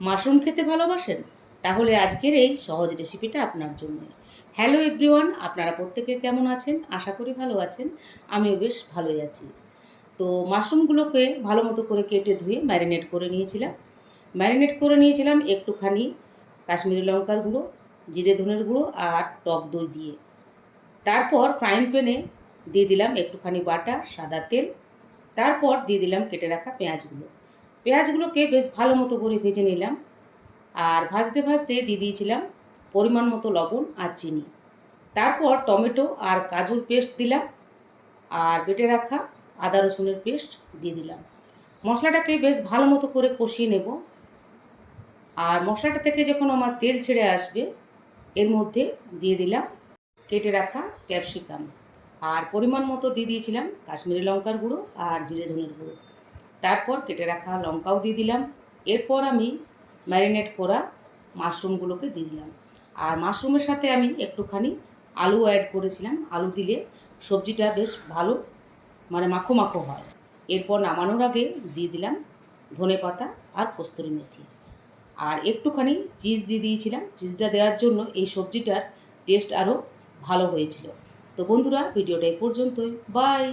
Mushroom খেতে ভালোবাসেন? তাহলে আজকের এই সহজ রেসিপিটা আপনার জন্য। হ্যালো এভরিওয়ান, আপনারা প্রত্যেকে কেমন আছেন? আশা করি ভালো আছেন। আমিও বেশ ভালোই আছি। তো মাশরুমগুলোকে ভালো মতো করে কেটে ধুয়ে ম্যারিনেট করে নিয়েছিলাম। একটুখানি কাশ্মীরি লঙ্কার গুঁড়ো, জিরে ধনের গুঁড়ো আর টক দই দিয়ে। তারপর ফ্রাইং প্যানে দিয়ে দিলাম একটুখানি বাটার, সাদা তেল। তারপর দিয়ে দিলাম কেটে রাখা পেঁয়াজগুলো। পেঁয়াজগুলোকে বেশ ভালো মতো করে ভেজে নিলাম। আর ভাজতে ভাজতে দিয়ে দিয়েছিলাম পরিমাণ মতো লবণ আর চিনি। তারপর টমেটো আর কাজুর পেস্ট দিলাম, আর বেটে রাখা আদা রসুনের পেস্ট দিয়ে দিলাম। মশলাটাকে বেশ ভালো মতো করে কষিয়ে নেব। আর মশলাটা থেকে যখন আমার তেল ছেড়ে আসবে, এর মধ্যে দিয়ে দিলাম কেটে রাখা ক্যাপসিকাম, আর পরিমাণ মতো দিয়ে দিয়েছিলাম কাশ্মীরি লঙ্কার গুঁড়ো আর জিরে ধনের গুঁড়ো। তারপর কেটে রাখা লঙ্কাও দিয়ে দিলাম। এরপর আমি ম্যারিনেট করা মাশরুমগুলোকে দিয়ে দিলাম। আর মাশরুমের সাথে আমি একটুখানি আলু অ্যাড করেছিলাম। আলু দিলে সবজিটা বেশ ভালো মাখো মাখো হয়। এরপর নামানোর আগে দিয়ে দিলাম ধনেপাতা আর কস্তুরি মেথি। আর একটুখানি চিজ দিয়ে দিয়েছিলাম। চিজটা দেওয়ার জন্য এই সবজিটার টেস্ট আরও ভালো হয়েছিল। তো বন্ধুরা, ভিডিওটা এই পর্যন্তই। বাই।